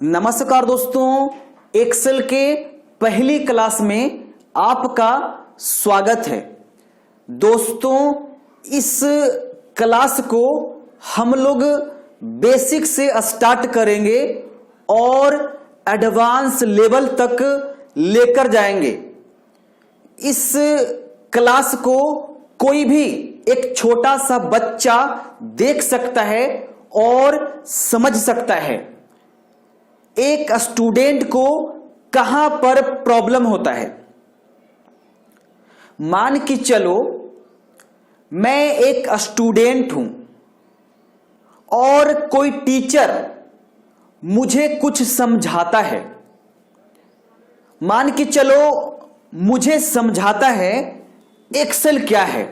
नमस्कार दोस्तों, एक्सेल के पहली क्लास में आपका स्वागत है। दोस्तों, इस क्लास को हम लोग बेसिक से स्टार्ट करेंगे और एडवांस लेवल तक लेकर जाएंगे। इस क्लास को कोई भी एक छोटा सा बच्चा देख सकता है और समझ सकता है। एक स्टूडेंट को कहां पर प्रॉब्लम होता है। मान के चलो मैं एक स्टूडेंट हूं और कोई टीचर मुझे कुछ समझाता है। मान के चलो मुझे समझाता है एक्सेल क्या है।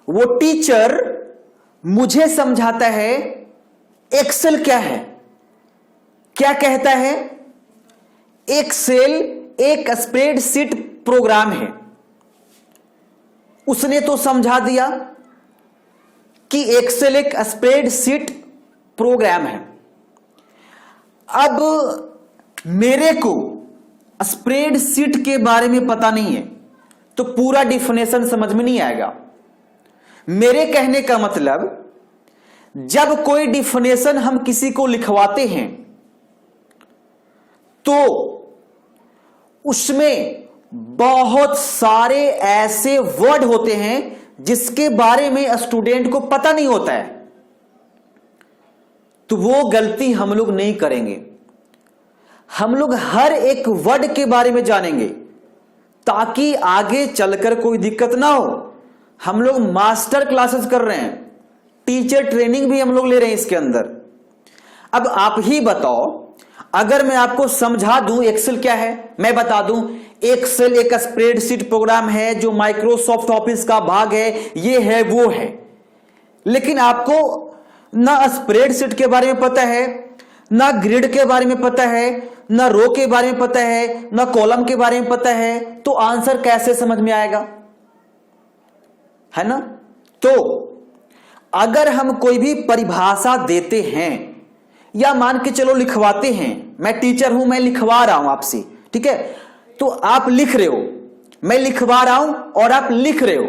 वो टीचर मुझे समझाता है एक्सेल क्या है। क्या कहता है? एक्सेल एक स्प्रेडशीट प्रोग्राम है। उसने तो समझा दिया कि एक्सेल एक स्प्रेडशीट प्रोग्राम है। अब मेरे को स्प्रेडशीट के बारे में पता नहीं है तो पूरा डिफिनेशन समझ में नहीं आएगा। मेरे कहने का मतलब, जब कोई डिफिनेशन हम किसी को लिखवाते हैं तो उसमें बहुत सारे ऐसे वर्ड होते हैं जिसके बारे में स्टूडेंट को पता नहीं होता है, तो वो गलती हम लोग नहीं करेंगे। हम लोग हर एक वर्ड के बारे में जानेंगे ताकि आगे चलकर कोई दिक्कत ना हो। हम लोग मास्टर क्लासेस कर रहे हैं, टीचर ट्रेनिंग भी हम लोग ले रहे हैं इसके अंदर। अब आप ही बताओ, अगर मैं आपको समझा दूं एक्सेल क्या है, मैं बता दूं एक्सेल एक स्प्रेडशीट प्रोग्राम है जो माइक्रोसॉफ्ट ऑफिस का भाग है, ये है वो है, लेकिन आपको ना स्प्रेडशीट के बारे में पता है, ना ग्रिड के बारे में पता है, ना रो के बारे में पता है, ना कॉलम के बारे में पता है, तो आंसर कैसे समझ में आएगा? है ना? तो अगर हम कोई भी परिभाषा देते हैं या मान के चलो लिखवाते हैं, मैं टीचर हूं, मैं लिखवा रहा हूं आपसे, ठीक है, तो आप लिख रहे हो, मैं लिखवा रहा हूं और आप लिख रहे हो,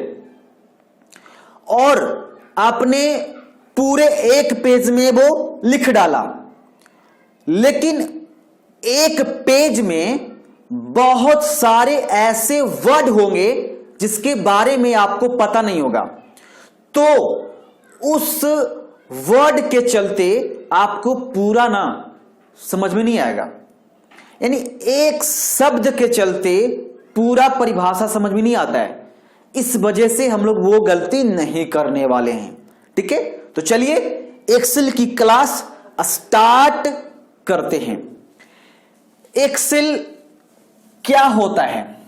और आपने पूरे एक पेज में वो लिख डाला, लेकिन एक पेज में बहुत सारे ऐसे वर्ड होंगे जिसके बारे में आपको पता नहीं होगा, तो उस वर्ड के चलते आपको पूरा ना समझ में नहीं आएगा। यानी एक शब्द के चलते पूरा परिभाषा समझ में नहीं आता है। इस वजह से हम लोग वो गलती नहीं करने वाले हैं, ठीक है। तो चलिए एक्सेल की क्लास स्टार्ट करते हैं। एक्सेल क्या होता है,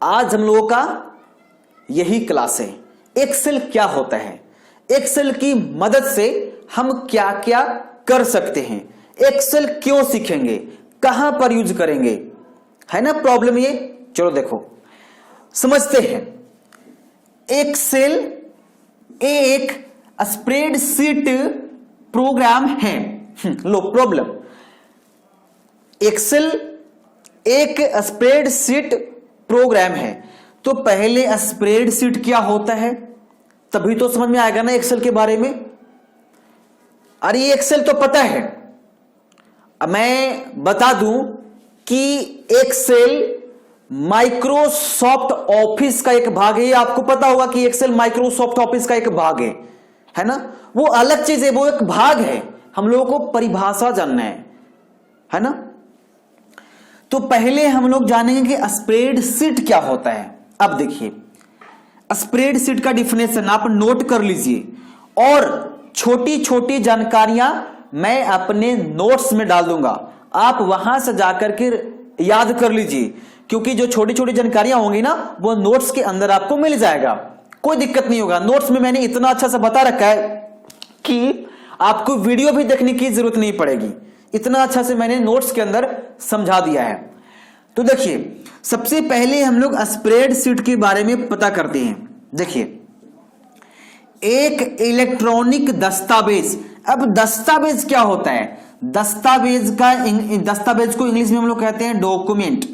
आज हम लोगों का यही क्लास है। एक्सेल क्या होता है, एक्सेल की मदद से हम क्या क्या कर सकते हैं, एक्सेल क्यों सीखेंगे, कहां पर यूज करेंगे, है ना प्रॉब्लम ये। चलो देखो समझते हैं। एक्सेल एक स्प्रेडशीट प्रोग्राम है। लो प्रॉब्लम, एक्सेल एक स्प्रेडशीट प्रोग्राम है, तो पहले स्प्रेडशीट क्या होता है तभी तो समझ में आएगा ना एक्सेल के बारे में। अरे ये एक्सेल तो पता है। अब मैं बता दूं कि एक्सेल माइक्रोसॉफ्ट ऑफिस का एक भाग है। ये आपको पता होगा कि एक्सेल माइक्रोसॉफ्ट ऑफिस का एक भाग है ना। वो अलग चीज है, वो एक भाग है, हम लोगों को परिभाषा जानना है ना। तो पहले हम लोग जानेंगे कि स्प्रेडशीट क्या होता है। अब देखिए, स्प्रेडशीट का डिफिनेशन आप नोट कर लीजिए और छोटी छोटी जानकारियां मैं अपने नोट्स में डाल दूंगा, आप वहां से जाकर के याद कर लीजिए, क्योंकि जो छोटी छोटी जानकारियां होंगी ना वो नोट्स के अंदर आपको मिल जाएगा, कोई दिक्कत नहीं होगा। नोट्स में मैंने इतना अच्छा सा बता रखा है कि आपको वीडियो भी देखने की जरूरत नहीं पड़ेगी, इतना अच्छा से मैंने नोट्स के अंदर समझा दिया है। तो देखिए, सबसे पहले हम लोग स्प्रेडशीट के बारे में पता करते हैं। देखिए, एक इलेक्ट्रॉनिक दस्तावेज। अब दस्तावेज क्या होता है? दस्तावेज को इंग्लिश में हम लोग कहते हैं डॉक्यूमेंट।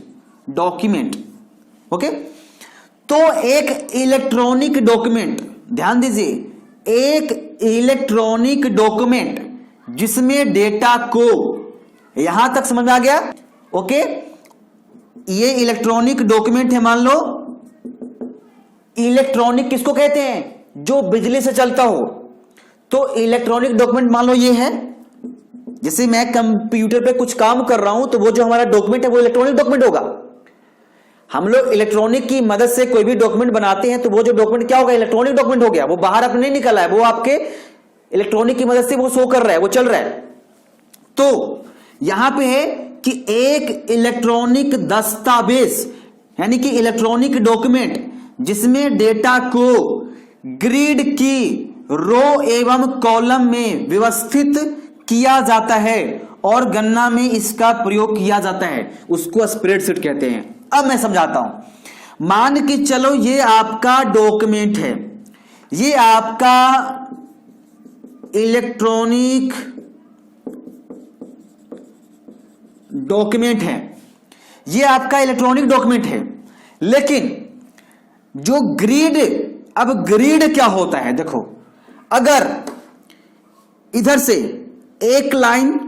ओके, तो एक इलेक्ट्रॉनिक डॉक्यूमेंट, ध्यान दीजिए, एक इलेक्ट्रॉनिक डॉक्यूमेंट जिसमें डेटा को, यहां तक समझ में आ गया? ओके, ये इलेक्ट्रॉनिक डॉक्यूमेंट है। मान लो इलेक्ट्रॉनिक किसको कहते हैं? जो बिजली से चलता हो। तो इलेक्ट्रॉनिक डॉक्यूमेंट मान लो ये है, जैसे मैं कंप्यूटर पे कुछ काम कर रहा हूं तो वो जो हमारा डॉक्यूमेंट है वो इलेक्ट्रॉनिक डॉक्यूमेंट होगा। हम लोग इलेक्ट्रॉनिक की मदद से कोई भी डॉक्यूमेंट बनाते हैं तो वो जो डॉक्यूमेंट क्या होगा? इलेक्ट्रॉनिक डॉक्यूमेंट हो गया। वो बाहर अपने नहीं निकला है, वो आपके इलेक्ट्रॉनिक की मदद से वो शो कर रहा है, वो चल रहा है। तो यहां पे है कि एक इलेक्ट्रॉनिक दस्तावेज यानी कि इलेक्ट्रॉनिक डॉक्यूमेंट जिसमें डेटा को ग्रिड की रो एवं कॉलम में व्यवस्थित किया जाता है और गणना में इसका प्रयोग किया जाता है, उसको स्प्रेडशीट कहते हैं। अब मैं समझाता हूं। मान के चलो ये आपका डॉक्यूमेंट है, ये आपका इलेक्ट्रॉनिक डॉक्यूमेंट है, ये आपका इलेक्ट्रॉनिक डॉक्यूमेंट है। लेकिन जो ग्रिड, अब ग्रिड क्या होता है? देखो, अगर इधर से एक लाइन,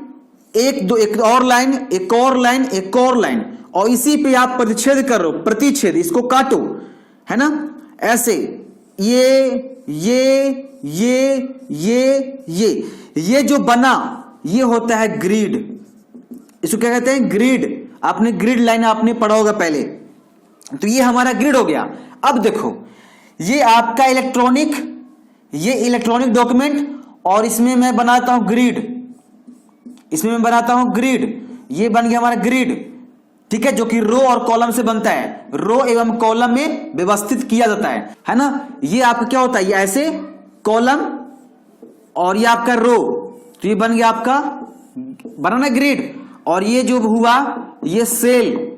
एक और लाइन, एक और लाइन, एक और लाइन, और इसी पे आप प्रतिच्छेद करो, प्रतिच्छेद, इसको काटो, है ना, ऐसे, ये जो बना ये होता है ग्रिड। इसको क्या कहते हैं? ग्रिड। आपने ग्रिड लाइन आपने पढ़ा होगा पहले। तो ये हमारा ग्रिड हो गया। अब देखो, ये आपका ये इलेक्ट्रॉनिक डॉक्यूमेंट, और इसमें मैं बनाता हूं ग्रिड, इसमें मैं बनाता हूं ग्रिड, ये बन गया हमारा ग्रिड, ठीक है, जो कि रो और कॉलम से बनता है, रो एवं कॉलम में व्यवस्थित किया जाता है ना। ये आपका क्या होता है? ये ऐसे कॉलम और ये आपका रो, तो ये बन गया आपका बनाना ग्रिड। और ये जो हुआ ये सेल,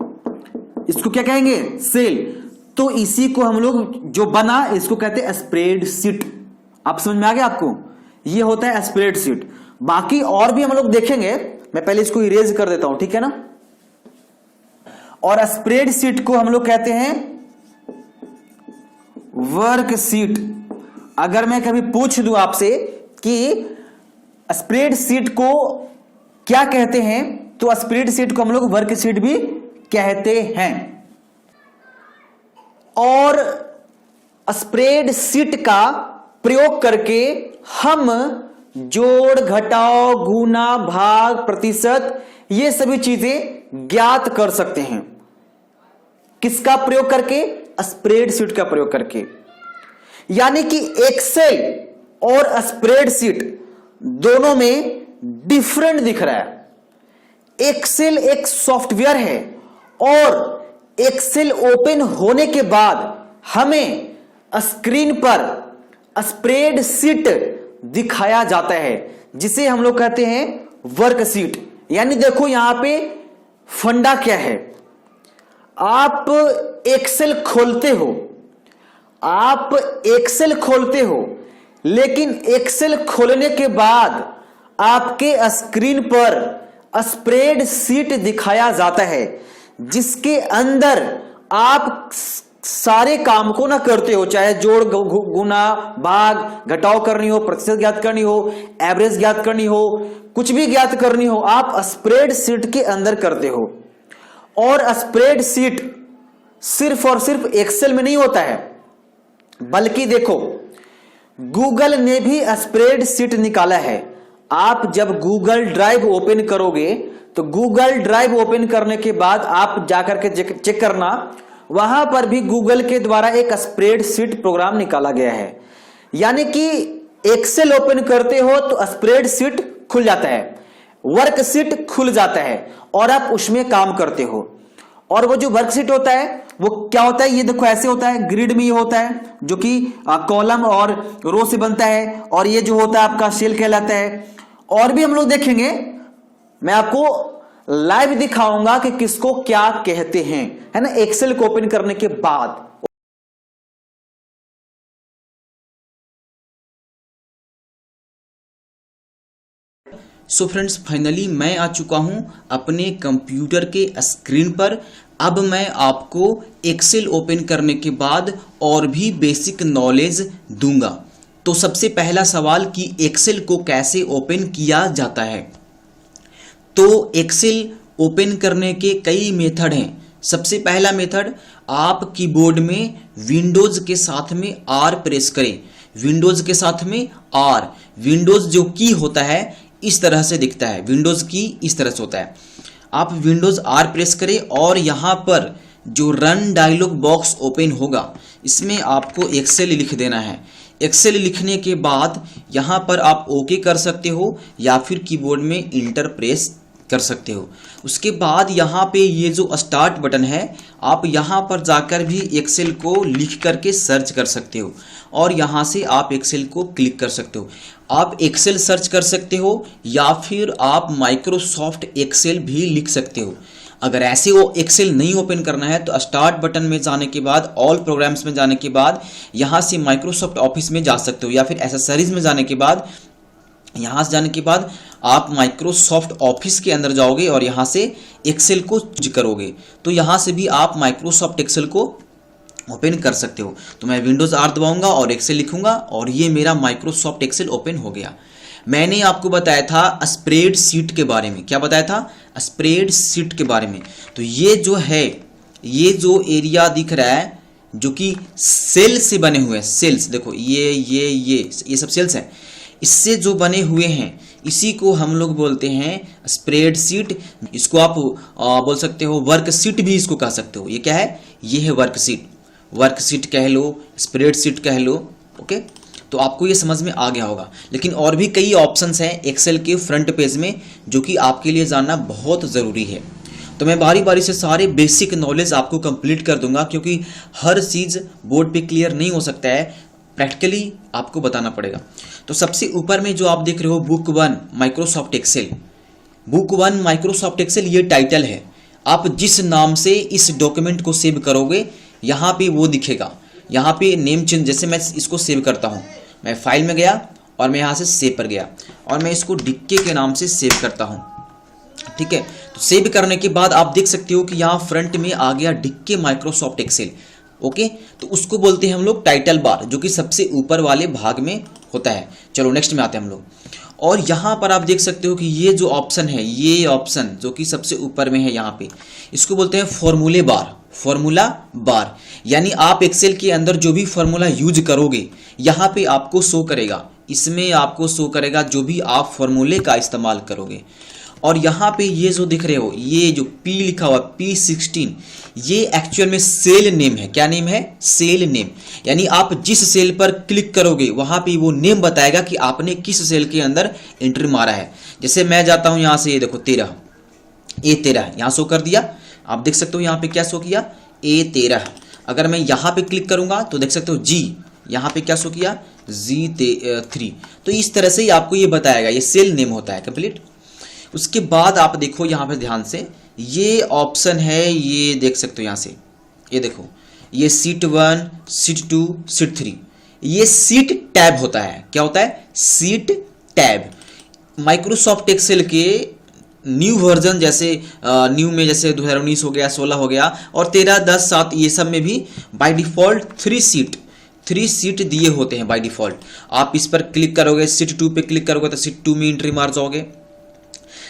इसको क्या कहेंगे? सेल। तो इसी को हम लोग जो बना इसको कहते हैं स्प्रेडशीट। आप समझ में आ गया आपको? ये होता है स्प्रेडशीट। बाकी और भी हम लोग देखेंगे, मैं पहले इसको इरेज कर देता हूं, ठीक है ना। और स्प्रेडशीट को हम लोग कहते हैं वर्कशीट। अगर मैं कभी पूछ दूं आपसे कि स्प्रेडशीट को क्या कहते हैं, तो स्प्रेडशीट को हम लोग वर्कशीट भी कहते हैं। और स्प्रेडशीट का प्रयोग करके हम जोड़, घटाव, गुना, भाग, प्रतिशत, ये सभी चीजें ज्ञात कर सकते हैं। किसका प्रयोग करके? स्प्रेडशीट का प्रयोग करके। यानी कि एक्सेल और स्प्रेडशीट दोनों में डिफरेंट दिख रहा है। एक्सेल एक सॉफ्टवेयर है और एक्सेल ओपन होने के बाद हमें स्क्रीन पर स्प्रेडशीट दिखाया जाता है, जिसे हम लोग कहते हैं वर्कशीट। यानी देखो यहां पे फंडा क्या है, आप एक्सेल खोलते हो, लेकिन एक्सेल खोलने के बाद आपके स्क्रीन पर स्प्रेडशीट दिखाया जाता है, जिसके अंदर आप सारे काम को ना करते हो, चाहे जोड़, गुना, भाग, घटाव करनी हो, प्रतिशत ज्ञात करनी हो, एवरेज ज्ञात करनी हो, कुछ भी ज्ञात करनी हो, आप स्प्रेडशीट के अंदर करते हो। और स्प्रेडशीट सिर्फ और सिर्फ एक्सेल में नहीं होता है, बल्कि देखो गूगल ने भी स्प्रेडशीट निकाला है। आप जब गूगल ड्राइव ओपन करोगे तो गूगल ड्राइव ओपन करने के बाद आप जाकर के चेक करना, वहां पर भी गूगल के द्वारा एक स्प्रेडशीट प्रोग्राम निकाला गया है। यानी कि एक्सेल ओपन करते हो तो स्प्रेडशीट खुल जाता है, वर्कशीट खुल जाता है और आप उसमें काम करते हो। और वो जो वर्कशीट होता है वो क्या होता है? ये देखो ऐसे होता है, ग्रिड में ये होता है जो कि कॉलम और रो से बनता है, और ये जो होता है आपका सेल कहलाता है। और भी हम लोग देखेंगे, मैं आपको लाइव दिखाऊंगा कि किसको क्या कहते हैं, है ना, एक्सेल को ओपन करने के बाद। सो फ्रेंड्स, फाइनली मैं आ चुका हूं अपने कंप्यूटर के स्क्रीन पर। अब मैं आपको एक्सेल ओपन करने के बाद और भी बेसिक नॉलेज दूंगा। तो सबसे पहला सवाल कि एक्सेल को कैसे ओपन किया जाता है। तो एक्सेल ओपन करने के कई मेथड हैं। सबसे पहला मेथड, आप कीबोर्ड में विंडोज के साथ में आर प्रेस करें। विंडोज के साथ में आर, विंडोज जो की होता है इस तरह से दिखता है, विंडोज की इस तरह से होता है। आप विंडोज आर प्रेस करें और यहां पर जो रन डायलॉग बॉक्स ओपन होगा इसमें आपको एक्सेल लिख देना है। एक्सेल लिखने के बाद यहां पर आप ओके कर सकते हो या फिर कीबोर्ड में इंटर प्रेस कर सकते हो। उसके बाद यहाँ पे ये जो स्टार्ट बटन है, आप यहाँ पर जाकर भी एक्सेल को लिख करके सर्च कर सकते हो और यहाँ से आप एक्सेल को क्लिक कर सकते हो। आप एक्सेल सर्च कर सकते हो या फिर आप माइक्रोसॉफ्ट एक्सेल भी लिख सकते हो। अगर ऐसे वो एक्सेल नहीं ओपन करना है तो स्टार्ट बटन में जाने के बाद, ऑल प्रोग्राम्स में जाने के बाद यहाँ से माइक्रोसॉफ्ट ऑफिस में जा सकते हो या फिर एसेसरीज में जाने के बाद, यहाँ से जाने के बाद आप माइक्रोसॉफ्ट ऑफिस के अंदर जाओगे और यहाँ से एक्सेल को चूज करोगे तो यहाँ से भी आप माइक्रोसॉफ्ट एक्सेल को ओपन कर सकते हो। तो मैं विंडोज आर दबाऊंगा और एक्सेल लिखूंगा और ये मेरा माइक्रोसॉफ्ट एक्सेल ओपन हो गया। मैंने आपको बताया था स्प्रेडशीट के बारे में। क्या बताया था? स्प्रेडशीट के बारे में। तो ये जो है, ये जो एरिया दिख रहा है जो कि सेल से बने हुए हैं, सेल्स देखो, ये सब सेल्स हैं। इससे जो बने हुए हैं इसी को हम लोग बोलते हैं स्प्रेडशीट। इसको आप बोल सकते हो वर्कशीट भी इसको कह सकते हो। ये क्या है? ये है वर्कशीट। वर्कशीट कह लो, स्प्रेडशीट कह लो। ओके, तो आपको ये समझ में आ गया होगा। लेकिन और भी कई ऑप्शंस हैं एक्सेल के फ्रंट पेज में जो कि आपके लिए जानना बहुत ज़रूरी है। तो मैं बारी बारी से सारे बेसिक नॉलेज आपको कंप्लीट कर दूंगा क्योंकि हर चीज़ बोर्ड पे क्लियर नहीं हो सकता है, प्रैक्टिकली आपको बताना पड़ेगा। तो सबसे ऊपर में जो आप देख रहे हो book 1 Microsoft Excel, book 1 Microsoft Excel, ये टाइटल है। आप जिस नाम से इस डॉक्यूमेंट को सेव करोगे यहाँ पे वो दिखेगा। यहाँ पे नेम चेंज, जैसे मैं इसको सेव करता हूँ, मैं फाइल में गया और मैं यहाँ से सेव पर गया और मैं इसको डिक्के के नाम से सेव करता हूँ। ठीक है, तो सेव करने के बाद आप देख सकते हो कि यहाँ फ्रंट में आ गया डिक्के माइक्रोसॉफ्ट एक्सेल। ओके, तो उसको बोलते हैं हम लोग टाइटल बार, जो कि सबसे ऊपर वाले भाग में होता है। चलो नेक्स्ट में आते हैं हम लोग। और यहाँ पर आप देख सकते हो कि ये जो ऑप्शन है, ये ऑप्शन जो कि सबसे ऊपर में है यहाँ पे, इसको बोलते हैं फॉर्मूले बार। फॉर्मूला बार यानी आप एक्सेल के अंदर जो भी फॉर्मूला यूज करोगे यहाँ पे आपको शो करेगा। इसमें आपको शो करेगा जो भी आप फॉर्मूले का इस्तेमाल करोगे। और यहाँ पे ये जो दिख रहे हो, ये जो P लिखा हुआ P16, ये एक्चुअल में सेल नेम है। क्या नेम है? Cell name. यानी आप जिस सेल पर क्लिक करोगे वहां पे वो नेम बताएगा कि आपने किस सेल के अंदर एंट्री मारा है। जैसे मैं जाता हूं यहां से, ये देखो 13, A13 यहां शो कर दिया। आप देख सकते हो यहाँ पे क्या शो किया? A13। अगर मैं यहाँ पे क्लिक करूंगा तो देख सकते हो G, यहाँ पे क्या शो किया? G3। तो इस तरह से ही आपको ये बताएगा, ये सेल नेम होता है कंप्लीट। उसके बाद आप देखो यहाँ पे ध्यान से, ये ऑप्शन है, ये देख सकते हो यहाँ से, ये देखो, ये सीट 1, सीट 2, सीट 3, ये सीट टैब होता है। क्या होता है? Seat tab. माइक्रोसॉफ्ट एक्सेल के न्यू वर्जन, जैसे न्यू में जैसे 2019 हो गया, 16 हो गया और 13, 10, 7, ये सब में भी बाय डिफॉल्ट 3 सीट दिए होते हैं बाय डिफॉल्ट। आप इस पर क्लिक करोगे, सीट 2 पे क्लिक करोगे तो सीट 2 में एंट्री मार जाओगे।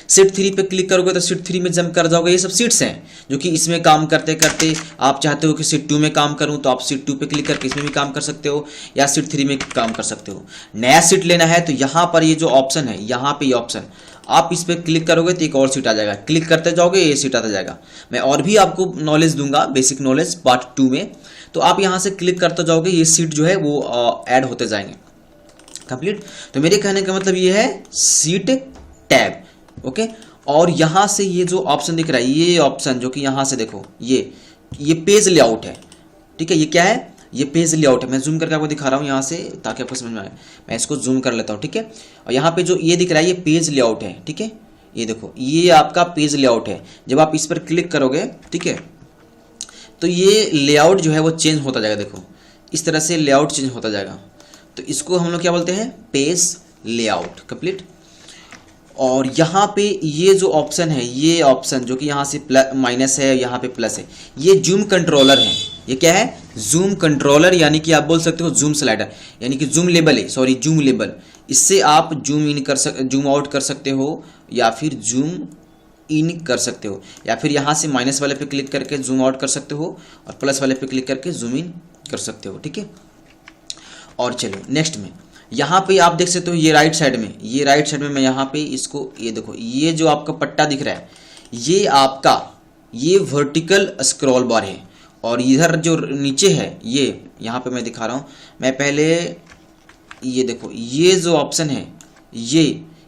सीट 3 पे क्लिक करोगे तो सीट 3 में जंप कर जाओगे। ये सब सीट्स हैं जो कि इसमें काम करते करते आप चाहते हो कि सीट 2 में काम करूं तो आप सीट 2 पे क्लिक करके इसमें भी काम कर सकते हो या सीट 3 में काम कर सकते हो। नया सीट लेना है तो यहाँ पर ये जो ऑप्शन है, यहाँ पे ये ऑप्शन, आप इस पर क्लिक करोगे तो एक और सीट आ जाएगा। क्लिक करते जाओगे ये सीट आता जाएगा। मैं और भी आपको नॉलेज दूंगा, बेसिक नॉलेज पार्ट 2 में। तो आप यहाँ से क्लिक करते जाओगे, ये सीट जो है वो ऐड होते जाएंगे कंप्लीट। तो मेरे कहने का मतलब ये है सीट टैब। ओके, और यहां से ये जो ऑप्शन दिख रहा है, ये ऑप्शन जो कि यहां से देखो, ये पेज लेआउट है। ठीक है, ये क्या है? ये पेज लेआउट है। मैं जूम करके आपको दिखा रहा हूं यहां से ताकि आपको समझ में आए। मैं इसको जूम कर लेता हूं। ठीक है, और यहाँ पे जो ये दिख रहा है ये पेज लेआउट है। ठीक है, ये देखो, ये आपका पेज लेआउट है। जब आप इस पर क्लिक करोगे, ठीक है, तो ये लेआउट जो है वो चेंज होता जाएगा। देखो इस तरह से लेआउट चेंज होता जाएगा। तो इसको हम लोग क्या बोलते हैं? Page layout complete. और यहाँ पे ये जो ऑप्शन है, ये ऑप्शन जो कि यहाँ से प्लस माइनस है, यहाँ पे प्लस है, ये जूम कंट्रोलर है। ये क्या है? जूम कंट्रोलर, यानी कि आप बोल सकते हो जूम स्लाइडर, यानी कि जूम लेबल है, सॉरी जूम लेबल। इससे आप जूम इन जूम आउट कर सकते हो या फिर जूम इन कर सकते हो, या फिर यहाँ से माइनस वाले पे क्लिक करके जूम आउट कर सकते हो और प्लस वाले पे क्लिक करके जूम इन कर सकते हो। ठीक है, और चलो नेक्स्ट में यहाँ पे आप देख सकते हो ये राइट साइड में, ये राइट साइड में मैं यहाँ पे इसको, ये देखो ये जो आपका पट्टा दिख रहा है ये आपका ये वर्टिकल स्क्रॉल बार है, और इधर जो नीचे है ये यहाँ पे मैं दिखा रहा हूँ। मैं पहले ये देखो ये जो ऑप्शन है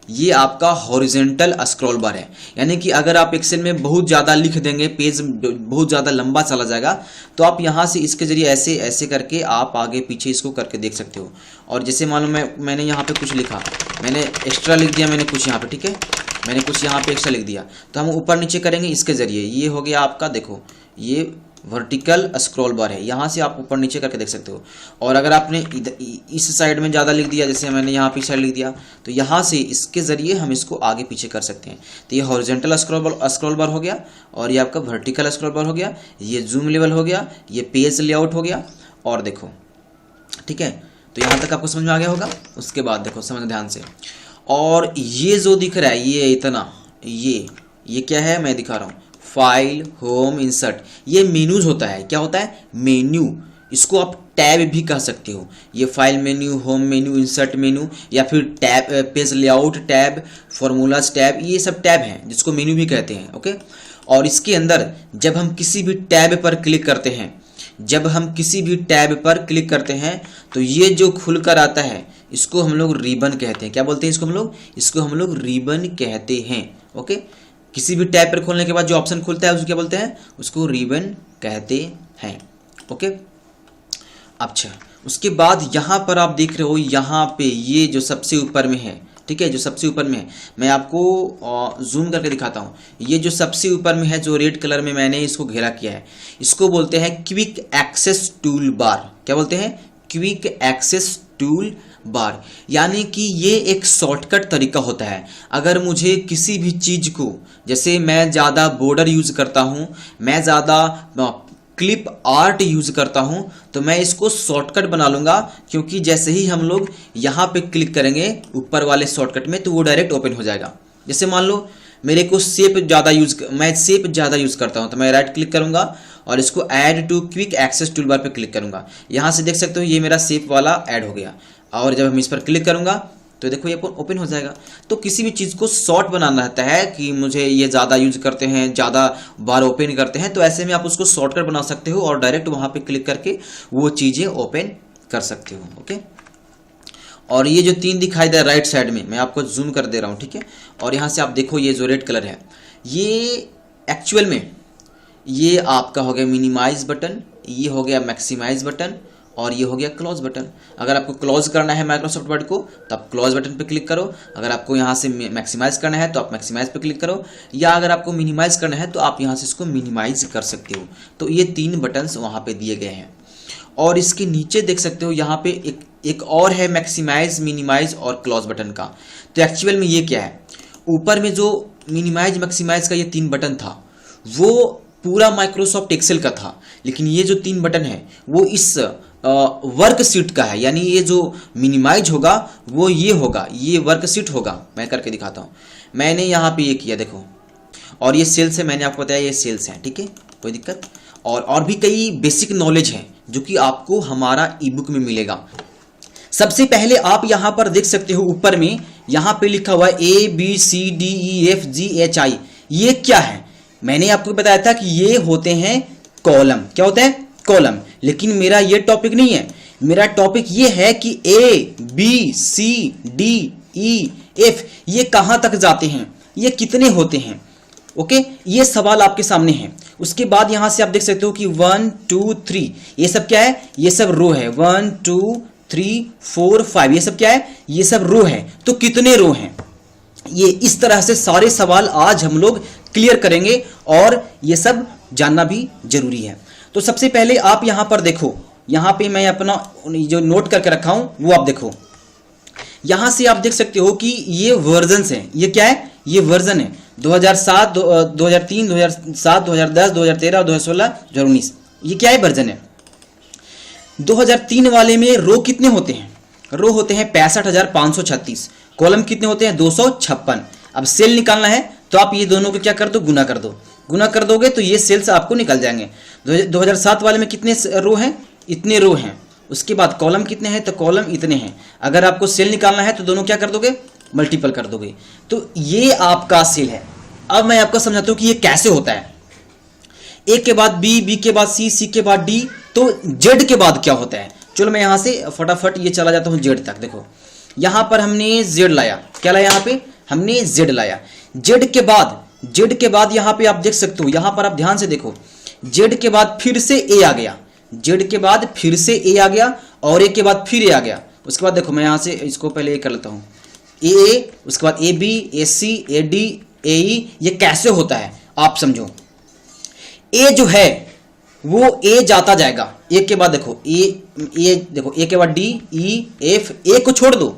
ये आपका हॉरिजेंटल स्क्रॉल बार है, यानी कि अगर आप एक्सेल में बहुत ज़्यादा लिख देंगे, पेज बहुत ज़्यादा लंबा चला जाएगा, तो आप यहाँ से इसके जरिए ऐसे ऐसे करके आप आगे पीछे इसको करके देख सकते हो। और जैसे मान लो मैंने यहाँ पे कुछ लिखा, मैंने एक्स्ट्रा लिख दिया, मैंने कुछ यहाँ पे, ठीक है, मैंने कुछ यहाँ पे एक्स्ट्रा लिख दिया, तो हम ऊपर नीचे करेंगे इसके जरिए। ये हो गया आपका, देखो ये वर्टिकल स्क्रॉल बार है, यहाँ से आप ऊपर नीचे करके देख सकते हो। और अगर आपने इस साइड में ज़्यादा लिख दिया, जैसे मैंने यहाँ पे साइड लिख दिया, तो यहाँ से इसके ज़रिए हम इसको आगे पीछे कर सकते हैं। तो ये हॉरिजॉन्टल स्क्रॉल बार हो गया, और ये आपका वर्टिकल स्क्रॉल बार हो गया, ये जूम लेवल हो गया, ये पेज लेआउट हो गया। और देखो, ठीक है, तो यहाँ तक आपको समझ में आ गया होगा। उसके बाद देखो, समझ ध्यान से, और ये जो दिख रहा है ये इतना, ये क्या है मैं दिखा रहा हूँ, फाइल, होम, इंसर्ट, ये मेन्यूज होता है। क्या होता है? मेन्यू। इसको आप टैब भी कह सकते हो। ये file menu, home menu, insert menu, या फिर tab, page layout tab, formulas tab, ये सब टैब हैं जिसको मेन्यू भी कहते हैं। ओके, और इसके अंदर जब हम किसी भी टैब पर क्लिक करते हैं, तो ये जो खुलकर आता है इसको हम लोग रिबन कहते हैं। क्या बोलते हैं इसको हम लोग रिबन कहते हैं। ओके, किसी भी टैब पर खोलने के बाद जो ऑप्शन खुलता है उसको क्या बोलते हैं? उसको रिबन कहते हैं। ओके, अच्छा, उसके बाद यहाँ पर आप देख रहे हो, यहाँ पे ये जो सबसे ऊपर में है, ठीक है, जो सबसे ऊपर में है, मैं आपको जूम करके दिखाता हूँ। ये जो सबसे ऊपर में है, जो रेड कलर में मैंने इसको घेरा किया है, इसको बोलते हैं क्विक एक्सेस टूल बार। क्या बोलते हैं? क्विक एक्सेस टूल बार, यानी कि ये एक शॉर्टकट तरीका होता है। अगर मुझे किसी भी चीज को, जैसे मैं ज़्यादा बॉर्डर यूज करता हूँ, मैं ज़्यादा क्लिप आर्ट यूज करता हूँ, तो मैं इसको शॉर्टकट बना लूंगा, क्योंकि जैसे ही हम लोग यहाँ पे क्लिक करेंगे ऊपर वाले शॉर्टकट में, तो वो डायरेक्ट ओपन हो जाएगा। जैसे मान लो मेरे को मैं शेप ज़्यादा यूज करता हूँ, तो मैं राइट क्लिक करूंगा और इसको add to quick access toolbar पे क्लिक करूंगा। यहाँ से देख सकते हो ये मेरा शेप वाला ऐड हो गया, और जब हम इस पर क्लिक करूंगा तो देखो ये ओपन हो जाएगा। तो किसी भी चीज़ को शॉर्ट बनाना रहता है कि मुझे ये ज़्यादा यूज करते हैं, ज़्यादा बार ओपन करते हैं, तो ऐसे में आप उसको शॉर्टकट बना सकते हो और डायरेक्ट वहाँ पे क्लिक करके वो चीज़ें ओपन कर सकते हो। ओके, और ये जो 3 दिखाई दे राइट साइड में, मैं आपको जूम कर दे रहा हूँ, ठीक है, और यहाँ से आप देखो ये जो रेड कलर है, ये एक्चुअल में ये आपका हो गया मिनिमाइज बटन, ये हो गया मैक्सिमाइज बटन, और ये हो गया क्लोज बटन। अगर आपको क्लोज करना है माइक्रोसॉफ्ट वर्ड को, तो आप क्लोज बटन पे क्लिक करो। अगर आपको यहाँ से मैक्सिमाइज करना है तो आप मैक्सिमाइज पे क्लिक करो, या अगर आपको मिनिमाइज करना है तो आप यहाँ से इसको मिनिमाइज कर सकते हो। तो ये 3 बटन्स वहाँ पे दिए गए हैं। और इसके नीचे देख सकते हो यहाँ पे एक और है मैक्सिमाइज, मिनिमाइज और क्लोज बटन का। तो एक्चुअल में ये क्या है, ऊपर में जो मिनिमाइज, मैक्सिमाइज का ये 3 बटन था वो पूरा माइक्रोसॉफ्ट एक्सेल का था, लेकिन ये जो 3 बटन है वो इस वर्कशीट का है। यानी ये जो मिनिमाइज होगा वो ये होगा, ये वर्कशीट होगा। मैं करके दिखाता हूँ। मैंने यहाँ पे ये किया, देखो, और ये सेल्स है, मैंने आपको बताया ये सेल्स है, ठीक है, कोई दिक्कत। और भी कई बेसिक नॉलेज हैं जो कि आपको हमारा ई बुक में मिलेगा। सबसे पहले आप यहाँ पर देख सकते हो ऊपर में यहाँ पे लिखा हुआ है ABCDEFGHI। ये क्या है? मैंने आपको बताया था कि ये होते हैं कॉलम। क्या होता है? कॉलम। लेकिन मेरा ये टॉपिक नहीं है, मेरा टॉपिक ये है कि ABCDEF ये कहां तक जाते हैं, ये कितने होते हैं। ओके, ये सवाल आपके सामने है। उसके बाद यहां से आप देख सकते हो कि 1 2 3 ये सब क्या है? ये सब रो है। 1 2 3 4 5 ये सब क्या है? ये सब रो है। तो कितने रो हैं? ये इस तरह से सारे सवाल आज हम लोग क्लियर करेंगे, और ये सब जानना भी जरूरी है। तो सबसे पहले आप यहां पर देखो, यहां पे मैं अपना जो नोट करके रखा हूं वो आप देखो। यहां से आप देख सकते हो कि ये वर्जन्स हैं। ये क्या है? ये वर्जन है 2007, 2003, 2007, 2010, 2013 और 2016, 2019। ये क्या है? वर्जन है। 2003 वाले में रो कितने होते हैं? रो होते हैं 65,536। कॉलम कितने होते हैं? 256। अब सेल निकालना है तो आप ये दोनों को क्या कर दो? गुना कर दो। गुना कर दोगे तो ये सेल्स आपको निकल जाएंगे। 2007 वाले में कितने रो हैं? इतने रो हैं। उसके बाद कॉलम कितने हैं? तो कॉलम इतने हैं। अगर आपको सेल निकालना है तो दोनों क्या कर दोगे? मल्टीपल कर दोगे। तो ये आपका सेल है। अब मैं आपको समझाता हूं कि ये कैसे होता है। ए के बाद बी, बी के बाद सी, सी के बाद डी, तो जेड के बाद क्या होता है? चलो मैं यहां से फटाफट ये चला जाता हूं जेड तक। देखो यहां पर हमने जेड लाया। क्या लाया? यहां पे हमने जेड लाया। जेड के बाद यहां पे आप देख सकते हो, यहां पर आप ध्यान से देखो, जेड के बाद फिर से ए आ गया। जेड के बाद फिर से ए आ गया और ए के बाद फिर ए आ गया। उसके बाद देखो मैं यहां से इसको पहले ए कर लेता हूं, ए, उसके बाद A B, A C, A D, ए ई। ये कैसे होता है आप समझो। ए जो है वो ए जाता जाएगा। ए के बाद देखो ए देखो, ए के बाद डी, ई, एफ, ए को छोड़ दो।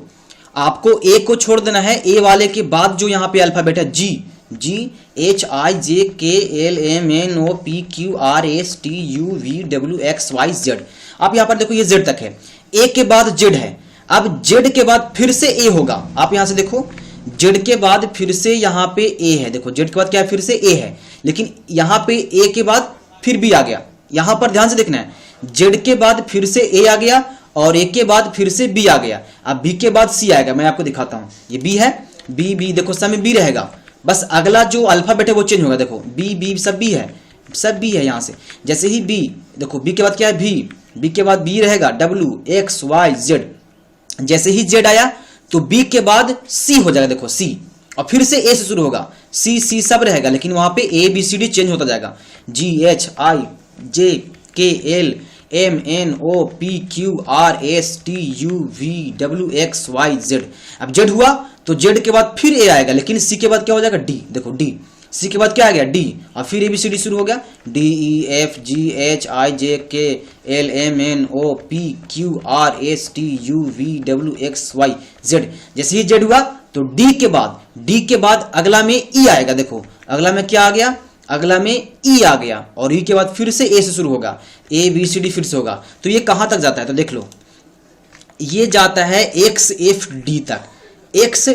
आपको ए को छोड़ देना है। ए वाले के बाद जो यहां पे अल्फाबेट है जी, जी, H I J K L M N O P Q R S T U V W X Y Z. आप यहां पर देखो ये जेड तक है। ए के बाद जेड है। अब जेड के बाद फिर से ए होगा। आप यहां से देखो, जेड के बाद फिर से यहां पे ए है। देखो जेड के बाद क्या है? फिर से ए है। लेकिन यहां पे ए के बाद फिर बी आ गया। यहां पर ध्यान से देखना है, जेड के बाद फिर से ए आ गया और ए के बाद फिर से बी आ गया। अब बी के बाद सी आएगा। मैं आपको दिखाता हूं, ये बी है, बी बी, देखो सब में बी रहेगा। बस अगला जो अल्फाबेट है वो चेंज होगा। देखो बी बी सब बी है, सब बी है। यहां से जैसे ही बी, देखो बी के बाद क्या है? भी, बी के बाद बी रहेगा, डब्ल्यू एक्स वाई जेड। जैसे ही जेड आया तो बी के बाद सी हो जाएगा। देखो सी, और फिर से ए से शुरू होगा। सी सी सब रहेगा, लेकिन वहां पे A B C D change होता जाएगा। G H I J K L M N O P Q R S T U V W X Y Z. अब जेड हुआ तो जेड के बाद फिर ए आएगा, लेकिन सी के बाद क्या हो जाएगा? डी। देखो डी, सी के बाद क्या आ गया? डी, और फिर ए बी सी डी शुरू हो गया। D E F G H I J K L M N O P Q R S T U V W X Y Z. जैसे ही जेड हुआ तो डी के बाद अगला में ई आएगा। देखो अगला में क्या आ गया? अगला में ई आ गया और ई के बाद फिर से ए से शुरू होगा। ए बी सी डी फिर से होगा। तो ये कहां तक जाता है? तो देख लो, ये जाता है एक्स एफ डी तक। एक्स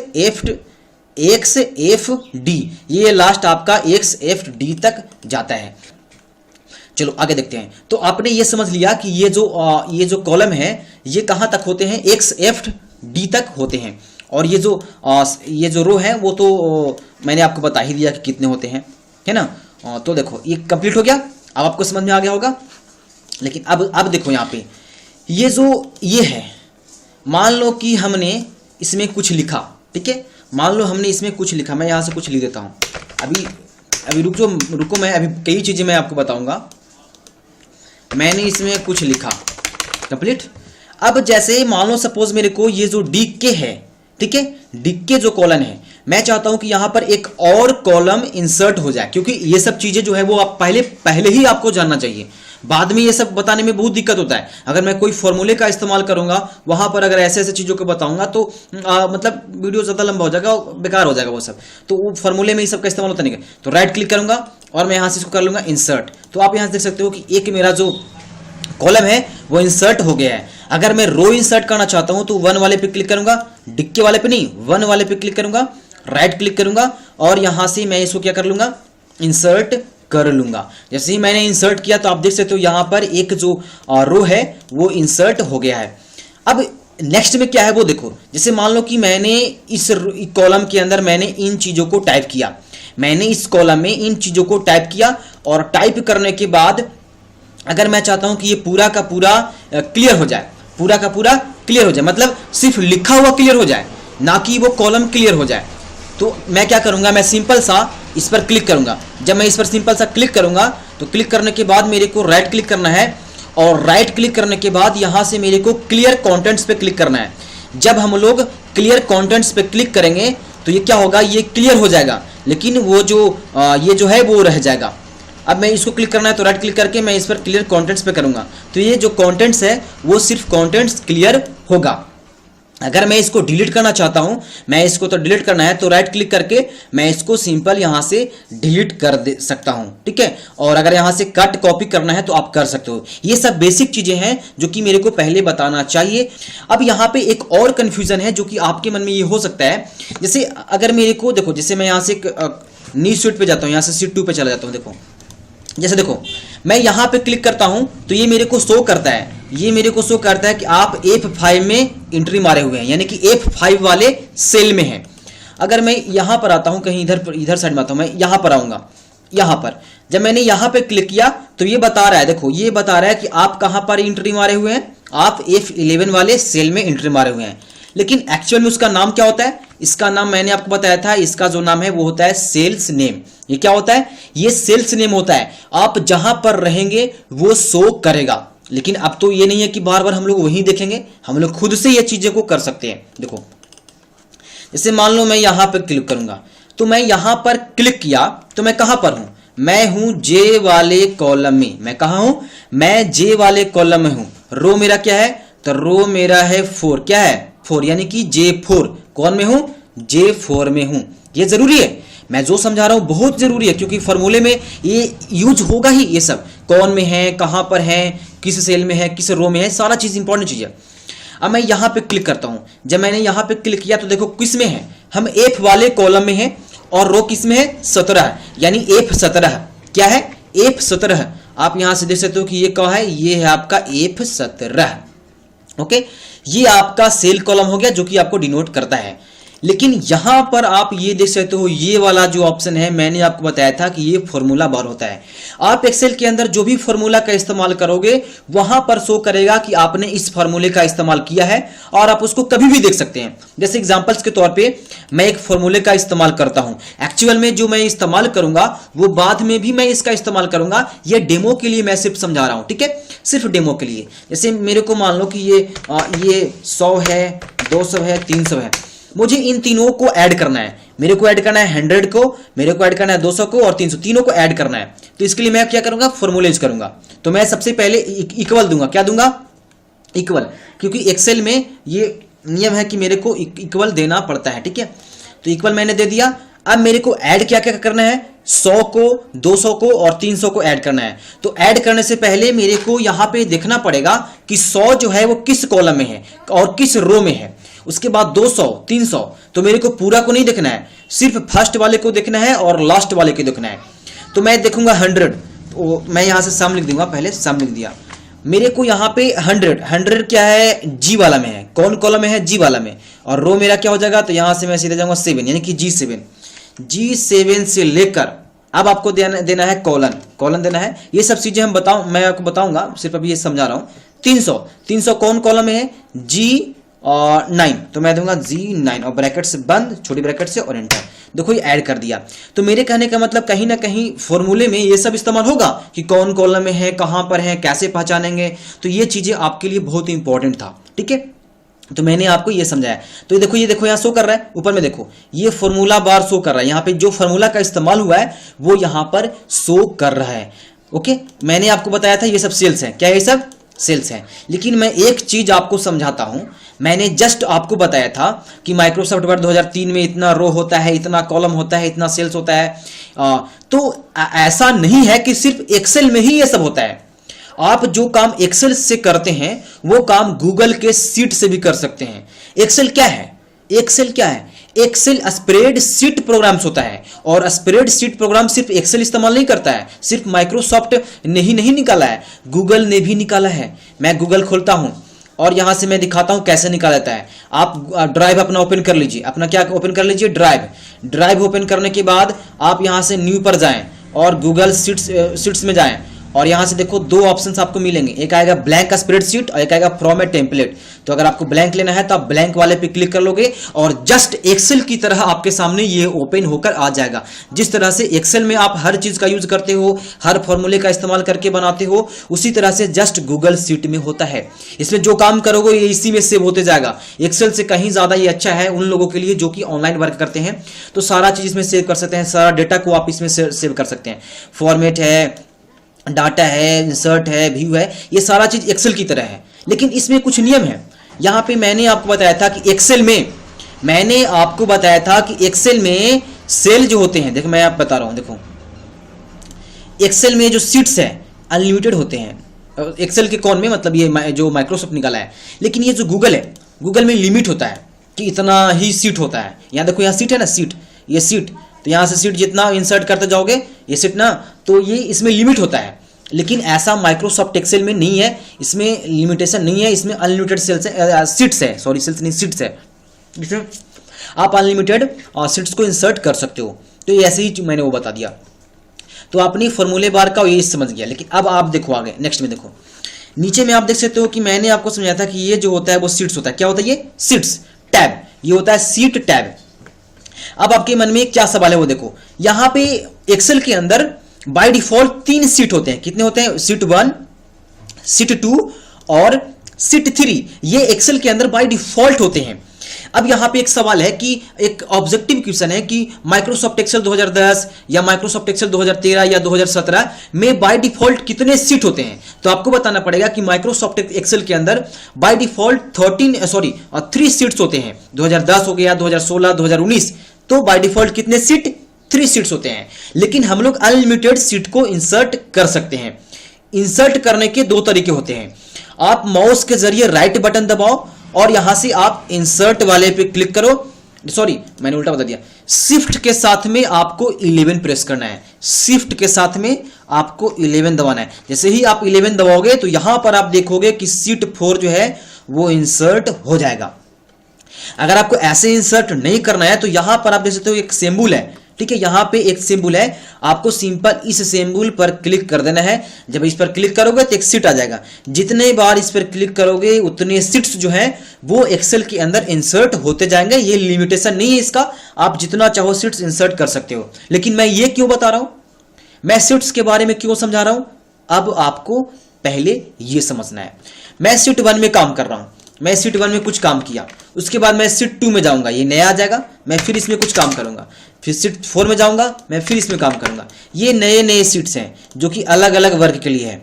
एफ डी, ये लास्ट आपका एक्स एफ डी तक जाता है। चलो आगे देखते हैं। तो आपने ये समझ लिया कि ये जो कॉलम है ये कहां तक होते हैं? एक्स एफ डी तक होते हैं। और ये जो रो है वो तो मैंने आपको बता ही दिया कि कितने होते हैं, है ना। तो देखो ये कंप्लीट हो गया। अब आपको समझ में आ गया होगा। लेकिन अब देखो यहाँ पे ये है, मान लो कि हमने इसमें कुछ लिखा, ठीक है। मान लो हमने इसमें कुछ लिखा, मैं यहाँ से कुछ लिख देता हूँ। अभी रुको, मैं अभी कई चीजें मैं आपको बताऊंगा। मैंने इसमें कुछ लिखा, कंप्लीट। अब जैसे मान लो सपोज मेरे को ये जो डी के है, ठीक है, डी के जो कॉलम है, मैं चाहता हूं कि यहां पर एक और कॉलम इंसर्ट हो जाए, क्योंकि ये सब चीजें जो है वो आप पहले ही आपको जानना चाहिए। बाद में ये सब बताने में बहुत दिक्कत होता है। अगर मैं कोई फॉर्मूले का इस्तेमाल करूंगा वहां पर, अगर ऐसे ऐसे चीजों को बताऊंगा तो मतलब वीडियो ज्यादा लंबा हो जाएगा, बेकार हो जाएगा वो सब। तो वो फॉर्मूले में ये सब का इस्तेमाल होता नहीं है। तो राइट क्लिक करूंगा और मैं यहां से इसको कर लूंगा इंसर्ट। तो आप यहां से देख सकते हो कि एक मेरा जो कॉलम है वो इंसर्ट हो गया है। अगर मैं रो इंसर्ट करना चाहता हूं तो 1 वाले पे क्लिक करूंगा, डिक्के वाले पे नहीं, 1 वाले पे क्लिक करूंगा, राइट क्लिक करूंगा और यहां से मैं इसको क्या कर लूंगा? इंसर्ट कर लूंगा। जैसे ही मैंने इंसर्ट किया तो आप देख सकते हो यहां पर एक जो रो है वो इंसर्ट हो गया है। अब नेक्स्ट में क्या है वो देखो। जैसे मान लो कि मैंने इस कॉलम के अंदर मैंने इन चीजों को टाइप किया, मैंने इस कॉलम में इन चीजों को टाइप किया और टाइप करने के बाद अगर मैं चाहता हूं कि ये पूरा का पूरा क्लियर हो जाए, पूरा का पूरा क्लियर हो जाए, मतलब सिर्फ लिखा हुआ क्लियर हो जाए, ना कि वो कॉलम क्लियर हो जाए, तो मैं क्या करूंगा? मैं सिंपल सा इस पर क्लिक करूंगा। जब मैं इस पर सिंपल सा क्लिक करूंगा तो क्लिक करने के बाद मेरे को राइट क्लिक करना है और राइट क्लिक करने के बाद यहां से मेरे को क्लियर कंटेंट्स पे क्लिक करना है। जब हम लोग क्लियर कंटेंट्स पे क्लिक करेंगे तो ये क्या होगा? ये क्लियर हो जाएगा, लेकिन वो जो ये जो है वो रह जाएगा। अब मैं इसको क्लिक करना है तो राइट क्लिक करके मैं इस पर क्लियर कंटेंट्स पे करूंगा, तो ये जो कंटेंट्स है वो सिर्फ कंटेंट्स क्लियर होगा। अगर मैं इसको डिलीट करना चाहता हूं, मैं इसको तो डिलीट करना है तो राइट क्लिक करके मैं इसको सिंपल यहां से डिलीट कर दे सकता हूं, ठीक है। और अगर यहां से कट कॉपी करना है तो आप कर सकते हो। ये सब बेसिक चीजें हैं जो कि मेरे को पहले बताना चाहिए। अब यहां पे एक और कंफ्यूजन है जो कि आपके मन में ये हो सकता है, जैसे अगर मेरे को देखो, जैसे मैं यहां से न्यू शीट पे जाता हूं, यहां से शीट 2 पे चला जाता हूं। देखो जैसे देखो मैं यहां पे क्लिक करता हूं तो ये मेरे को शो करता है, ये मेरे को शो करता है कि आप F5 में एंट्री मारे हुए हैं, यानी कि F5 वाले सेल में हैं। अगर मैं यहां पर आता हूं, कहीं इधर साइड में आता हूं, मैं यहां पर आऊंगा, यहां पर जब मैंने यहां पे क्लिक किया तो ये बता रहा है, देखो ये बता रहा है कि आप कहां पर एंट्री मारे हुए हैं, आप F11 वाले सेल में एंट्री मारे हुए हैं। लेकिन एक्चुअल में उसका नाम क्या होता है, इसका नाम मैंने आपको बताया था, इसका जो नाम है वो होता है सेल्स नेम। ये क्या होता है, ये सेल्स नेम होता है। आप जहां पर रहेंगे वो शो करेगा। लेकिन अब तो ये नहीं है कि बार बार हम लोग वहीं देखेंगे, हम लोग खुद से ये चीजें को कर सकते हैं। देखो जैसे मान लो मैं यहां पर क्लिक करूंगा, तो मैं यहां पर क्लिक किया तो मैं कहां पर हूं, मैं हूं जे वाले कॉलम में। मैं कहां हूं, मैं जे वाले कॉलम में हूं। रो मेरा क्या है, तो रो मेरा है 4, क्या है 4, यानी कि J4। कौन में हूं, J4 में हूं। ये जरूरी है, मैं जो समझा रहा हूं बहुत जरूरी है, क्योंकि फॉर्मूले में ये यूज होगा ही। ये सब कौन में है, कहां पर है, किस सेल में है, किस रो में है, सारा चीज इंपॉर्टेंट चीज है। अब मैं यहां पे क्लिक करता हूं, जब मैंने यहां पे क्लिक किया तो देखो किस में है, हम F वाले कॉलम में है और रो किस में है, 17, यानी F17। क्या है, F17। आप यहां से देख सकते हो कि ये क्या है, ये है आपका F17। ओके, ये आपका सेल कॉलम हो गया जो कि आपको डिनोट करता है। लेकिन यहां पर आप ये देख सकते हो, ये वाला जो ऑप्शन है मैंने आपको बताया था कि ये फॉर्मूला बार होता है। आप एक्सेल के अंदर जो भी फॉर्मूला का इस्तेमाल करोगे वहां पर शो करेगा कि आपने इस फॉर्मूले का इस्तेमाल किया है, और आप उसको कभी भी देख सकते हैं। जैसे एग्जांपल्स के तौर पे मैं एक फॉर्मूले का इस्तेमाल करता हूं, एक्चुअल में जो मैं इस्तेमाल करूंगा वो बाद में भी मैं इसका इस्तेमाल करूंगा। ये डेमो के लिए मैं सिर्फ समझा रहा हूं, ठीक है, सिर्फ डेमो के लिए। जैसे मेरे को मान लो कि ये 100 है, 200 है, 300 है, मुझे इन तीनों को ऐड करना है। मेरे को ऐड करना है 100 को, मेरे को ऐड करना है 200 को और 300, तीनों को ऐड करना है। तो इसके लिए मैं क्या करूंगा, फॉर्मूला यूज करूंगा। तो मैं सबसे पहले इक्वल दूंगा, क्या दूंगा, इक्वल, क्योंकि एक्सेल में ये नियम है कि मेरे को इक्वल देना पड़ता है, ठीक है। तो इक्वल मैंने दे दिया। अब मेरे को ऐड क्या क्या करना है, 100 को, 200 को और 300 को ऐड करना है। तो ऐड करने से पहले मेरे को यहां पे देखना पड़ेगा कि 100 जो है वो किस कॉलम में है और किस रो में है। उसके बाद 200, 300, तो मेरे को पूरा को नहीं देखना है, सिर्फ फर्स्ट वाले को देखना है और लास्ट वाले को देखना है। तो मैं देखूंगा 100, तो मैं यहां से सम लिख दूंगा, पहले सम लिख दिया। मेरे को यहाँ पे 100 क्या है, जी वाला में है। कौन कॉलम में है, जी वाला में। और रो मेरा क्या हो जाएगा, तो यहां से मैं सीधे जाऊंगा 7, यानी कि G7 से लेकर अब आपको देना है कॉलन देना है। ये सब चीजें मैं आपको बताऊंगा, सिर्फ अभी ये समझा रहा हूं। 300 कौन कॉलम में है, G9, तो मैं दूंगा G9 और ब्रैकेट से बंद, छोटी ब्रैकेट से, और एंटर। देखो ये ऐड कर दिया। तो मेरे कहने का मतलब कहीं ना कहीं फॉर्मूले में ये सब इस्तेमाल होगा कि कौन कॉलम में है, कहां पर है, कैसे पहचानेंगे। तो ये चीजें आपके लिए बहुत इंपॉर्टेंट था, ठीक है। तो मैंने आपको ये समझाया। तो ये देखो यहाँ शो कर रहा है, ऊपर में देखो ये फॉर्मूला बार शो कर रहा है। यहाँ पे जो फॉर्मूला का इस्तेमाल हुआ है वो यहाँ पर शो कर रहा है। ओके, मैंने आपको बताया था ये सब सेल्स हैं, क्या ये सब सेल्स हैं। लेकिन मैं एक चीज आपको समझाता हूं, मैंने जस्ट आपको बताया था कि माइक्रोसॉफ्ट वर्ड 2003 में इतना रो होता है, इतना कॉलम होता है, इतना सेल्स होता है। तो ऐसा नहीं है कि सिर्फ एक्सेल में ही ये सब होता है। आप जो काम एक्सेल से करते हैं वो काम गूगल के सीट से भी कर सकते हैं। एक्सेल क्या है, एक्सेल स्प्रेडशीट प्रोग्राम्स होता है, और स्प्रेडशीट प्रोग्राम सिर्फ एक्सेल इस्तेमाल नहीं करता है, सिर्फ माइक्रोसॉफ्ट ने ही नहीं निकाला है, गूगल ने भी निकाला है। मैं गूगल खोलता हूं और यहां से मैं दिखाता हूं कैसे निकाला जाता है। आप ड्राइव अपना ओपन कर लीजिए, अपना क्या ओपन कर लीजिए, ड्राइव ओपन करने के बाद आप यहां से न्यू पर जाएं और गूगल शीट्स में जाएं, और यहां से देखो दो ऑप्शंस आपको मिलेंगे, एक आएगा ब्लैंक स्प्रेडशीट और एक आएगा फ्रॉम ए टेम्पलेट। तो अगर आपको ब्लैंक लेना है तो आप ब्लैंक वाले पे क्लिक कर लोगे और जस्ट एक्सेल की तरह आपके सामने ये ओपन होकर आ जाएगा। जिस तरह से एक्सेल में आप हर चीज का यूज करते हो, हर फॉर्मूले का इस्तेमाल करके बनाते हो, उसी तरह से जस्ट गूगल शीट में होता है। इसमें जो काम करोगे ये इसी में सेव होते जाएगा। एक्सेल से कहीं ज्यादा ये अच्छा है उन लोगों के लिए जो कि ऑनलाइन वर्क करते हैं, तो सारा चीज इसमें सेव कर सकते हैं, सारा डेटा को आप इसमें सेव कर सकते हैं। फॉर्मेट है, डाटा है, इंसर्ट है, व्यू है, ये सारा चीज एक्सेल की तरह है। लेकिन इसमें कुछ नियम है, यहाँ पे मैंने आपको बताया था कि एक्सेल में सेल जो होते हैं, देखो मैं आप बता रहा हूँ, देखो एक्सेल में जो सीट्स है अनलिमिटेड होते हैं। एक्सेल के कौन में, मतलब ये जो माइक्रोसॉफ्ट निकाला है, लेकिन ये जो गूगल है, गूगल में लिमिट होता है कि इतना ही सीट होता है। यहाँ देखो, यहाँ सीट है ना, सीट, ये सीट, तो यहाँ से सीट जितना इंसर्ट करते जाओगे, ये सीट ना, तो ये इसमें लिमिट होता है। लेकिन ऐसा माइक्रोसॉफ्ट एक्सेल में नहीं है, इसमें लिमिटेशन नहीं है, इसमें अनलिमिटेड सीट्स है, सॉरी सेल्स नहीं, सीट्स है, इसमें आप अनलिमिटेड सीट्स को इंसर्ट कर सकते हो। तो ये ऐसे ही मैंने वो बता दिया, तो आपने फॉर्मूले बार का ये समझ गया। लेकिन अब आप देखो आगे, नेक्स्ट में देखो, नीचे में आप देख सकते हो कि मैंने आपको समझाया था कि ये जो होता है वो सीट्स होता है। क्या होता है ये? सीट्स, टैब, ये होता है सीट टैब। अब आपके मन में क्या सवाल है वो देखो, यहां पे एक्सेल के अंदर बाय डिफॉल्ट 3 सीट होते हैं। कितने होते हैं? सीट 1, सीट 2 और सीट 3, ये एक्सेल के अंदर बाय डिफॉल्ट होते हैं। अब यहां पे एक सवाल है कि एक ऑब्जेक्टिव क्वेश्चन है कि माइक्रोसॉफ्ट एक्सेल 2010 या माइक्रोसॉफ्ट एक्सेल 2013 या 2017 में बाय डिफॉल्ट कितने सीट होते हैं। तो आपको बताना पड़ेगा कि माइक्रोसॉफ्ट एक्सेल के अंदर बाय डिफॉल्ट 3 सीट्स होते हैं। 2010 हो गया, 2016, 2019, तो बाय डिफॉल्ट कितने सीट? 3 सीट्स होते हैं। लेकिन हम लोग अनलिमिटेड सीट को इंसर्ट कर सकते हैं। इंसर्ट करने के 2 तरीके होते हैं। आप माउस के जरिए राइट बटन दबाओ और यहां से आप इंसर्ट वाले पे क्लिक करो, सॉरी मैंने उल्टा बता दिया, शिफ्ट के साथ में आपको 11 प्रेस करना है। शिफ्ट के साथ में आपको 11 दबाना है। जैसे ही आप 11 दबाओगे तो यहां पर आप देखोगे कि सीट 4 जो है वो इंसर्ट हो जाएगा। अगर आपको ऐसे इंसर्ट नहीं करना है तो यहां पर आप देख सकते हो एक सिंबल है, ठीक है, यहां पे एक सिंबल है, आपको सिंपल इस सिंबल पर क्लिक कर देना है। जब इस पर क्लिक करोगे तो एक सीट आ जाएगा। जितने बार इस पर क्लिक करोगे उतने सीट्स जो हैं वो एक्सेल के अंदर इंसर्ट होते जाएंगे। ये लिमिटेशन नहीं है इसका, आप जितना चाहो सीट्स इंसर्ट कर सकते हो। लेकिन मैं ये क्यों बता रहा हूं, मैं सीट्स के बारे में क्यों समझा रहा हूं, अब आपको पहले ये समझना है। मैं सीट 1 में काम कर रहा हूं, मैं सीट 1 में कुछ काम किया, उसके बाद मैं सीट 2 में जाऊंगा, ये नया आ जाएगा, मैं फिर इसमें कुछ काम करूंगा, फिर सीट 4 में जाऊंगा, मैं फिर इसमें काम करूंगा। ये नए नए सीट्स हैं जो कि अलग अलग वर्ग के लिए है।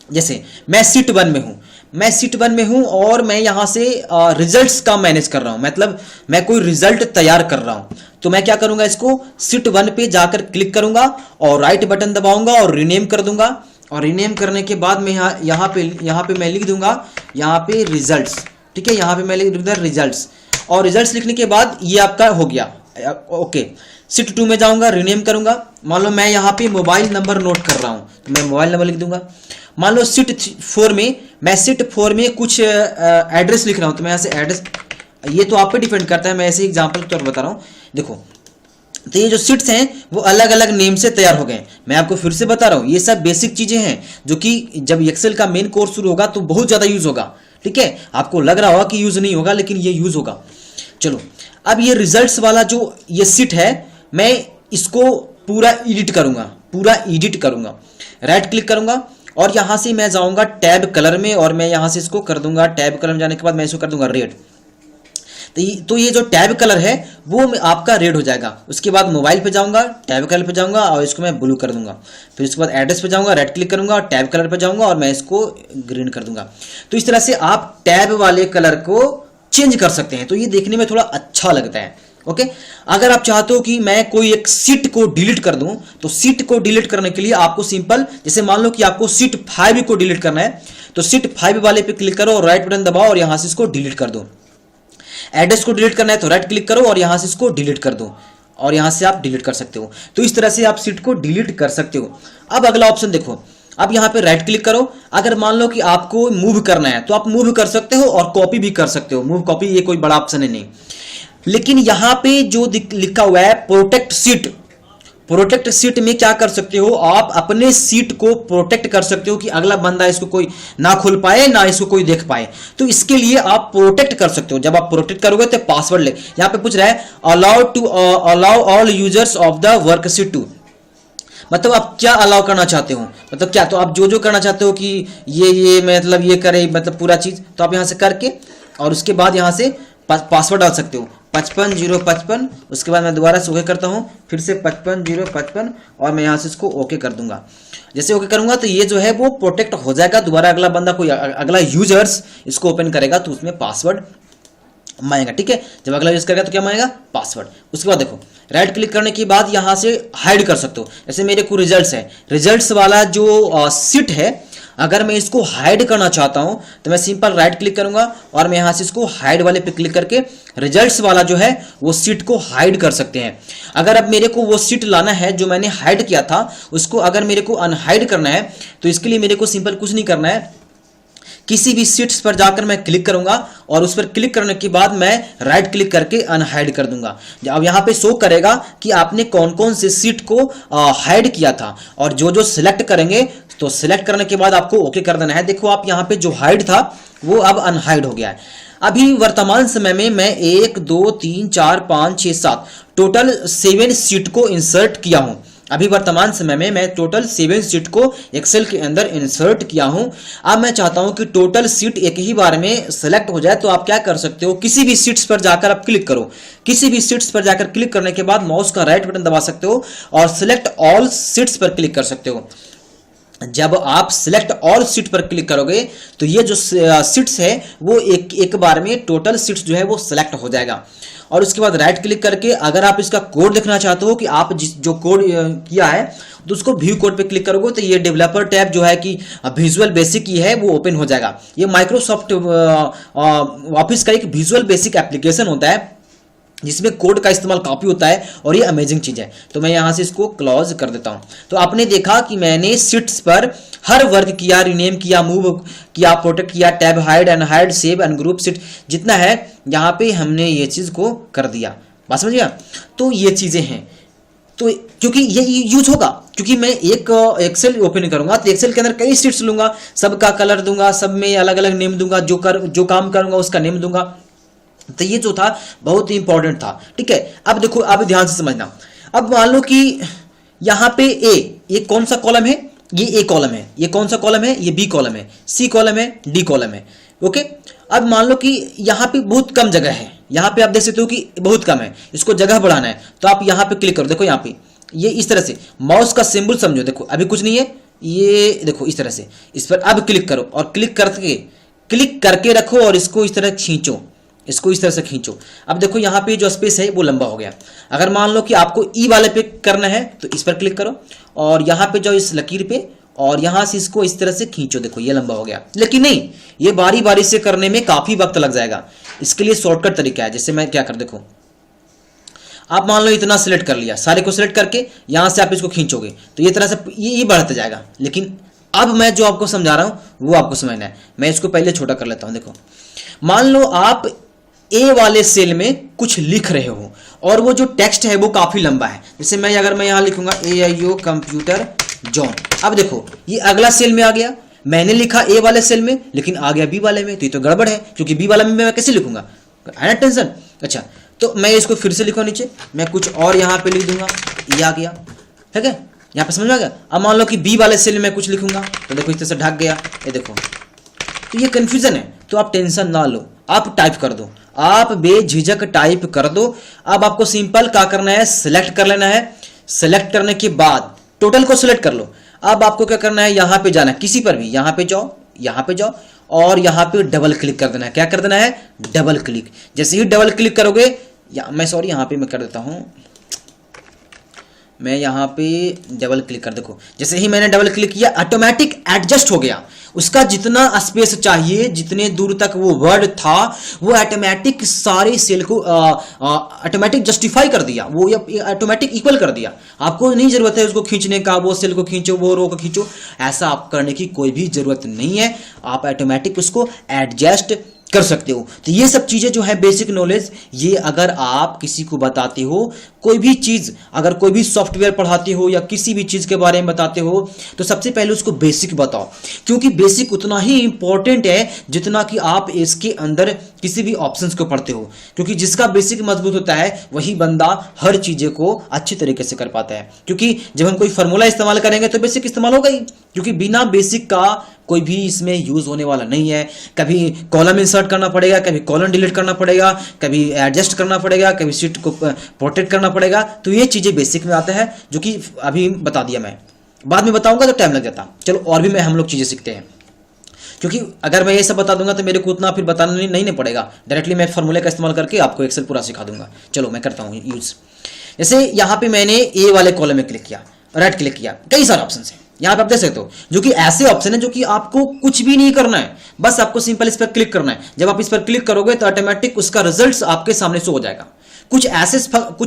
जैसे मैं सीट 1 में हूं, मैं सीट 1 में हूं और मैं यहां से रिजल्ट्स का मैनेज कर रहा हूं, मतलब मैं कोई रिजल्ट तैयार कर रहा हूं। तो मैं क्या करूंगा, इसको सीट 1 पे जाकर क्लिक करूंगा और राइट बटन दबाऊंगा और रीनेम कर दूंगा। और रीनेम करने के बाद मैं यहाँ पे मैं लिख दूंगा यहाँ पे रिजल्ट्स, ठीक है, यहाँ पे मैं लिख दूंगा रिजल्ट्स। और रिजल्ट्स लिखने के बाद ये आपका हो गया, ओके। सीट 2 में जाऊंगा, रीनेम करूंगा। मान लो मैं यहाँ पे मोबाइल नंबर नोट कर रहा हूं तो मैं मोबाइल नंबर लिख दूंगा। मान लो सीट 4 में, मैं सीट 4 में कुछ एड्रेस लिख रहा हूं तो मैं यहाँ से एड्रेस, ये तो आप पे डिपेंड करता है, मैं ऐसे एग्जाम्पल के तौर पर बता रहा हूँ। देखो, तो ये जो सीट्स हैं वो अलग अलग नेम से तैयार हो गए। मैं आपको फिर से बता रहा हूँ, ये सब बेसिक चीजें हैं जो कि जब एक्सेल का मेन कोर्स शुरू होगा तो बहुत ज्यादा यूज होगा, ठीक है। आपको लग रहा होगा कि यूज नहीं होगा, लेकिन ये यूज होगा। चलो, अब ये रिजल्ट्स वाला जो ये सीट है, मैं इसको पूरा एडिट करूंगा, राइट क्लिक करूंगा और यहां से मैं जाऊंगा टैब कलर में और मैं यहां से इसको कर दूंगा, टैब कलर में जाने के बाद मैं इसको कर दूंगा रेड। तो ये जो टैब कलर है वो आपका रेड हो जाएगा। उसके बाद मोबाइल पे जाऊंगा, टैब कलर पे जाऊंगा और इसको मैं ब्लू कर दूंगा। फिर उसके बाद एड्रेस पे जाऊंगा, राइट क्लिक करूंगा और टैब कलर पे जाऊंगा और मैं इसको ग्रीन कर दूंगा। तो इस तरह से आप टैब वाले कलर को चेंज कर सकते हैं, तो ये देखने में थोड़ा अच्छा लगता है, ओके। अगर आप चाहते हो कि मैं कोई एक सीट को डिलीट कर दूं, तो सीट को डिलीट करने के लिए आपको सिंपल, जैसे मान लो कि आपको सीट 5 को डिलीट करना है, तो सीट 5 वाले पे क्लिक करो और राइट बटन दबाओ और यहां से इसको डिलीट कर दो। एड्रेस को डिलीट करना है तो राइट क्लिक करो और यहां से इसको डिलीट कर दो और यहां से आप डिलीट कर सकते हो। तो इस तरह से आप सीट को डिलीट कर सकते हो। अब अगला ऑप्शन देखो, अब यहां पे राइट क्लिक करो। अगर मान लो कि आपको मूव करना है तो आप मूव कर सकते हो और कॉपी भी कर सकते हो। मूव कॉपी ये कोई बड़ा ऑप्शन है नहीं, लेकिन यहां पे जो लिखा हुआ है प्रोटेक्ट सीट, प्रोटेक्ट सीट में क्या कर सकते हो, आप अपने सीट को प्रोटेक्ट कर सकते हो कि अगला बंदा इसको कोई ना खोल पाए, ना इसको कोई देख पाए। तो इसके लिए आप प्रोटेक्ट कर सकते हो। जब आप प्रोटेक्ट करोगे तो पासवर्ड ले, यहां पे पूछ रहा है allow all users of the worksheet to, मतलब आप क्या अलाउ करना चाहते हो, मतलब क्या, तो आप जो करना चाहते हो कि ये मतलब ये करे, मतलब पूरा चीज, तो आप यहां से करके और उसके बाद यहां से पासवर्ड डाल सकते हो। 55,055, उसके बाद मैं दोबारा से ओके करता हूँ, फिर से 55,055 और मैं यहाँ से इसको ओके कर दूंगा। जैसे ओके करूंगा तो ये जो है वो प्रोटेक्ट हो जाएगा। दोबारा अगला बंदा कोई अगला यूजर्स इसको ओपन करेगा तो उसमें पासवर्ड मांगेगा, ठीक है। जब अगला यूज करेगा तो क्या मांगेगा? पासवर्ड। उसके बाद देखो राइट क्लिक करने के बाद यहाँ से हाइड कर सकते हो। जैसे मेरे को रिजल्ट्स है, रिजल्ट्स वाला जो सीट है, अगर मैं इसको हाइड करना चाहता हूं तो मैं सिंपल राइट क्लिक करूंगा और मैं यहां से इसको हाइड वाले पे क्लिक करके रिजल्ट्स वाला जो है वो सीट को हाइड कर सकते हैं। अगर अब मेरे को वो सीट लाना है जो मैंने हाइड किया था, उसको अगर मेरे को अनहाइड करना है तो इसके लिए मेरे को सिंपल कुछ नहीं करना है, किसी भी सीट्स पर जाकर मैं क्लिक करूंगा और उस पर क्लिक करने के बाद मैं राइट क्लिक करके अनहाइड कर दूंगा। अब यहां पे शो करेगा कि आपने कौन कौन से सीट को हाइड किया था और जो जो सिलेक्ट करेंगे तो सिलेक्ट करने के बाद आपको ओके कर देना है। देखो आप यहां पे जो हाइड था वो अब अनहाइड हो गया है। अभी वर्तमान समय में मैं 1 2 3 4 5 6 7 टोटल 7 सीट को इंसर्ट किया हूं। अभी वर्तमान समय में मैं टोटल 7 सीट को एक्सेल के अंदर इंसर्ट किया हूं। अब मैं चाहता हूं कि टोटल सीट एक ही बार में सेलेक्ट हो जाए, तो आप क्या कर सकते हो, किसी भी सीट्स पर जाकर आप क्लिक करो। किसी भी सीट्स पर जाकर क्लिक करने के बाद माउस का राइट बटन दबा सकते हो और सिलेक्ट ऑल सीट्स पर क्लिक कर सकते हो। जब आप सिलेक्ट ऑल सीट पर क्लिक करोगे तो ये जो सीट्स है वो एक बार में टोटल सीट्स जो है वो सिलेक्ट हो जाएगा। और उसके बाद राइट क्लिक करके अगर आप इसका कोड देखना चाहते हो कि आप जो कोड किया है तो उसको व्यू कोड पे क्लिक करोगे तो ये डेवलपर टैब जो है कि विजुअल बेसिक की है वो ओपन हो जाएगा। ये माइक्रोसॉफ्ट ऑफिस का एक विजुअल बेसिक एप्लीकेशन होता है जिसमें कोड का इस्तेमाल काफी होता है और ये अमेजिंग चीज है। तो मैं यहां से इसको क्लोज कर देता हूं। तो आपने देखा कि मैंने सीट्स पर हर वर्क किया, रिनेम किया, मूव किया, प्रोटेक्ट किया, tab hide, unhide, save, ungroup seat जितना है यहां पे हमने ये चीज को कर दिया। बात समझ गया? तो ये चीजें हैं, तो क्योंकि ये यूज होगा, क्योंकि मैं एक एक्सेल ओपन करूंगा तो एक्सेल के अंदर कई सीट्स लूंगा, सबका कलर दूंगा, सब में अलग अलग नेम दूंगा, जो काम करूंगा उसका नेम दूंगा। तो ये जो था बहुत ही इंपॉर्टेंट था, ठीक है। अब देखो, अब ध्यान से समझना। अब मान लो कि यहां पे ये कौन सा कॉलम है, ये ए कॉलम है, ये कौन सा कॉलम है, ये बी कॉलम है, सी कॉलम है, डी कॉलम है, ओके। अब मान लो कि यहां पे बहुत कम जगह है, यहां पे आप देख सकते हो कि बहुत कम है, इसको जगह बढ़ाना है तो आप यहां पे क्लिक करो। देखो यहां पे ये इस तरह से माउस का सिंबल समझो, देखो अभी कुछ नहीं है, ये देखो इस तरह से इस पर अब क्लिक करो और क्लिक करके रखो और इसको इस तरह खींचो, इसको इस तरह से खींचो। अब देखो यहाँ पे जो स्पेस है वो लंबा हो गया। अगर मान लो कि आपको ई वाले पे करना है तो इस पर क्लिक करो और यहाँ पे जाओ इस लकीर पे और यहाँ से इसको इस तरह से खींचो, देखो ये लंबा हो गया। लेकिन नहीं, ये बारी बारी से करने में काफी वक्त लग जाएगा। इसके लिए शॉर्टकट तरीका है, जैसे मैं क्या कर, देखो आप मान लो इतना सिलेक्ट कर लिया, सारे को सिलेक्ट करके यहाँ से आप इसको खींचोगे तो ये तरह से ये बढ़ता जाएगा। लेकिन अब मैं जो आपको समझा रहा हूं वो आपको समझना है। मैं इसको पहले छोटा कर लेता हूं। देखो मान लो आप ए वाले सेल में कुछ लिख रहे हो और वो जो टेक्स्ट है वो काफी लंबा है। जैसे अगर मैं यहां लिखूंगा AIO कंप्यूटर जोन, अब देखो ये अगला सेल में आ गया। मैंने लिखा ए वाले सेल में लेकिन आ गया बी वाले में, तो ये तो गड़बड़ है, क्योंकि बी वाला में मैं कैसे लिखूंगा, है ना टेंशन। अच्छा, तो मैं इसको फिर से लिखूंगा, नीचे मैं कुछ और यहां पे लिख दूंगा, ये आ गया, ठीक है, यहां पे समझ आ गया। अब मान लो कि बी वाले सेल में कुछ लिखूंगा तो देखो इस तरह से ढक गया, ये देखो। तो ये कंफ्यूजन है, तो आप टेंशन ना लो, आप टाइप कर दो, आप बेझिझक टाइप कर दो। अब आपको सिंपल क्या करना है, सिलेक्ट कर लेना है। सिलेक्ट करने के बाद टोटल को सिलेक्ट कर लो। अब आपको क्या करना है, यहां पे जाना है, किसी पर भी यहां पे जाओ और यहां पे डबल क्लिक कर देना है। क्या कर देना है, डबल क्लिक। जैसे ही डबल क्लिक करोगे, यहां पे मैं कर देता हूं, मैं यहां पे डबल क्लिक कर, देखो जैसे ही मैंने डबल क्लिक किया ऑटोमेटिक एडजस्ट हो गया। उसका जितना स्पेस चाहिए, जितने दूर तक वो वर्ड था, वो ऑटोमेटिक सारे सेल को ऑटोमेटिक जस्टिफाई कर दिया, वो ऑटोमेटिक इक्वल कर दिया। आपको नहीं जरूरत है उसको खींचने का, वो सेल को खींचो, वो रो को खींचो, ऐसा आप करने की कोई भी जरूरत नहीं है। आप ऑटोमेटिक उसको एडजस्ट कर सकते हो। तो ये सब चीजें जो है बेसिक नॉलेज, ये अगर आप किसी को बताते हो, कोई भी चीज, अगर कोई भी सॉफ्टवेयर पढ़ाते हो या किसी भी चीज के बारे में बताते हो, तो सबसे पहले उसको बेसिक बताओ, क्योंकि बेसिक उतना ही इंपॉर्टेंट है जितना कि आप इसके अंदर किसी भी ऑप्शंस को पढ़ते हो। क्योंकि जिसका बेसिक मजबूत होता है वही बंदा हर चीजें को अच्छी तरीके से कर पाता है। क्योंकि जब हम कोई फॉर्मूला इस्तेमाल करेंगे तो बेसिक इस्तेमाल होगा ही, क्योंकि बिना बेसिक का कोई भी इसमें यूज होने वाला नहीं है। कभी कॉलम इंसर्ट इंसर्ट करना पड़ेगा, कभी कॉलन डिलीट करना पड़ेगा, कभी एडजस्ट करना पड़ेगा, कभी शीट को प्रोटेक्ट करना पड़ेगा। तो ये चीज़ें बेसिक में आता है जो कि अभी बता दिया, मैं बाद में बताऊंगा तो टाइम लग जाता। चलो और भी हम लोग चीज़ें सीखते हैं, क्योंकि अगर मैं ये सब बता दूंगा तो मेरे को उतना फिर बताना नहीं पड़ेगा, डायरेक्टली मैं फॉर्मूले का इस्तेमाल करके आपको एक्सेल पूरा सिखा दूंगा। चलो मैं करता हूँ यूज। जैसे यहाँ पे मैंने ए वाले कॉलम में क्लिक किया, राइट क्लिक किया, कई सारे ऑप्शन है यहाँ पे आप देख सकते हो, जो कि ऐसे ऑप्शन है जो कि आपको कुछ भी नहीं करना है, बस आपको सिंपल इस पर क्लिक करना है। जब आप इस पर क्लिक करोगे तो ऑटोमेटिक उसका रिजल्ट आपके सामने शो हो जाएगा। कुछ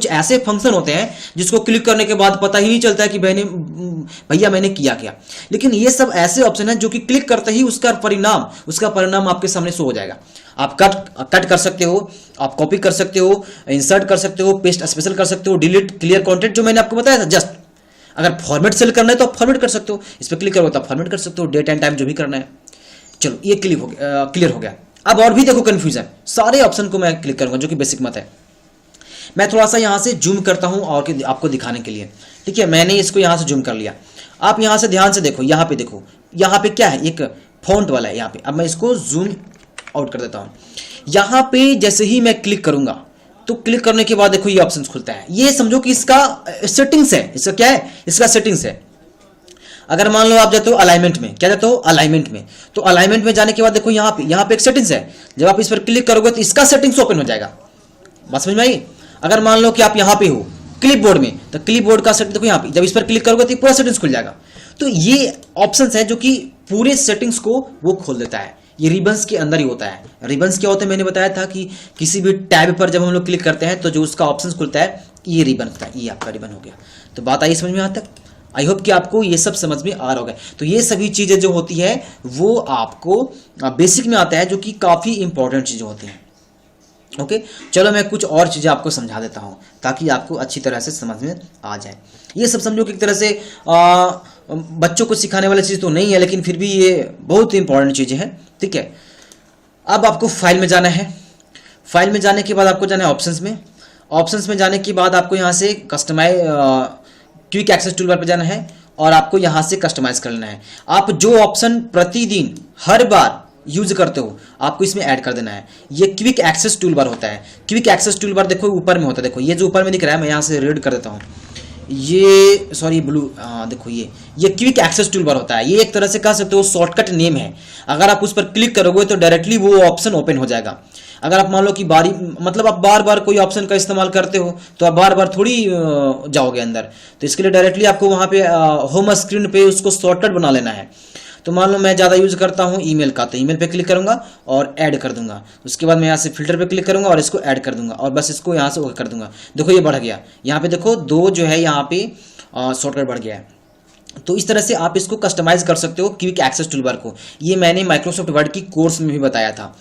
ऐसे फंक्शन होते हैं जिसको क्लिक करने के बाद पता ही नहीं चलता है कि भैया मैंने किया क्या, लेकिन ये सब ऐसे ऑप्शन है जो कि क्लिक करते ही उसका परिणाम आपके सामने शो हो जाएगा। आप कट कर सकते हो, आप कॉपी कर सकते हो, इंसर्ट कर सकते हो, पेस्ट स्पेशल कर सकते हो, डिलीट, क्लियर कंटेंट जो मैंने आपको बताया था जस्ट। अगर फॉर्मेट सेल करना है तो आप फॉर्मेट कर सकते हो, इस पर क्लिक करोगे तो आप फॉर्मेट कर सकते हो, डेट एंड टाइम जो भी करना है। चलो ये क्लियर हो गया। अब और भी देखो कंफ्यूजन, सारे ऑप्शन को मैं क्लिक करूंगा जो कि बेसिक मत है। मैं थोड़ा सा यहाँ से जूम करता हूँ और आपको दिखाने के लिए, ठीक है। मैंने इसको यहाँ से जूम कर लिया। आप यहाँ से ध्यान से देखो, यहाँ पे देखो, यहाँ पे क्या है, एक फॉन्ट वाला है यहाँ पे। अब मैं इसको जूम आउट कर देता हूँ। यहाँ पे जैसे ही मैं क्लिक करूंगा तो क्लिक करने के बाद देखो ये ऑप्शन खुलता है। ये समझो कि इसका सेटिंग्स है, इसका क्या है, इसका सेटिंग्स है। अगर मान लो आप जाते हो अलाइनमेंट में, क्या जाते हो अलाइनमेंट में, तो अलाइनमेंट में जाने के बाद देखो यहाँ पे एक सेटिंग्स है। जब आप इस पर क्लिक करोगे तो इसका सेटिंग्स ओपन हो जाएगा। बात समझ में आई? अगर मान लो कि आप यहाँ पे हो क्लिपबोर्ड में, तो क्लिपबोर्ड का सेटिंग देखो यहाँ पे, जब इस पर क्लिक करोगे तो पूरा सेटिंग्स खुल जाएगा। तो ये ऑप्शंस है जो कि पूरे सेटिंग्स को वो खोल देता है। ये रिबन्स के अंदर ही होता है। रिबन्स क्या होता है, मैंने बताया था कि किसी भी टैब पर जब हम लोग क्लिक करते हैं तो जो उसका ऑप्शंस खुलता है, ये रिबन होता है। ये आपका रिबन हो गया। तो बात आई समझ में यहाँ तक? आई होप कि आपको ये सब समझ में आ रहा होगा। तो ये सभी चीजें जो होती है वो आपको बेसिक में आता है, जो कि काफी इंपॉर्टेंट चीजें होती हैं। ओके, चलो मैं कुछ और चीजें आपको समझा देता हूं ताकि आपको अच्छी तरह से समझ में आ जाए। ये सब समझो कि एक तरह से बच्चों को सिखाने वाली चीज तो नहीं है, लेकिन फिर भी ये बहुत इंपॉर्टेंट चीजें हैं, ठीक है। अब आपको फाइल में जाना है। फाइल में जाने के बाद आपको जाना है ऑप्शंस में। ऑप्शंस में जाने के बाद आपको यहाँ से customize quick access toolbar पर जाना है और आपको यहाँ से कस्टमाइज कर लेना है। आप जो ऑप्शन प्रतिदिन हर बार यूज करते हो आपको इसमें ऐड कर देना है। ये क्विक एक्सेस टूल बार होता है। क्विक एक्सेस टूल बार देखो ऊपर में होता है। देखो ये जो ऊपर में दिख रहा है, मैं यहाँ से रेड कर देता हूँ, ये सॉरी ब्लू, देखो ये क्विक एक्सेस टूल बार होता है। ये एक तरह से कह सकते हो शॉर्टकट नेम है। अगर आप उस पर क्लिक करोगे तो डायरेक्टली वो ऑप्शन ओपन हो जाएगा। अगर आप मान लो कि मतलब आप बार बार कोई ऑप्शन का इस्तेमाल करते हो तो आप बार बार थोड़ी जाओगे अंदर, तो इसके लिए डायरेक्टली आपको वहां पे होम स्क्रीन पे उसको शॉर्टकट बना लेना है। तो मान लो मैं ज़्यादा यूज करता हूँ ईमेल का, तो ईमेल पे क्लिक करूंगा और ऐड कर दूंगा। उसके बाद मैं यहाँ से फिल्टर पे क्लिक करूंगा और इसको ऐड कर दूंगा और बस इसको यहाँ से ओके कर दूंगा। देखो ये बढ़ गया। यहाँ पे देखो 2 जो है यहाँ पे शॉर्टकट बढ़ गया है। तो इस तरह से आप इसको कस्टमाइज कर सकते हो क्विक एक्सेस टूलबार को। ये मैंने माइक्रोसॉफ्ट वर्ड की कोर्स में भी बताया था।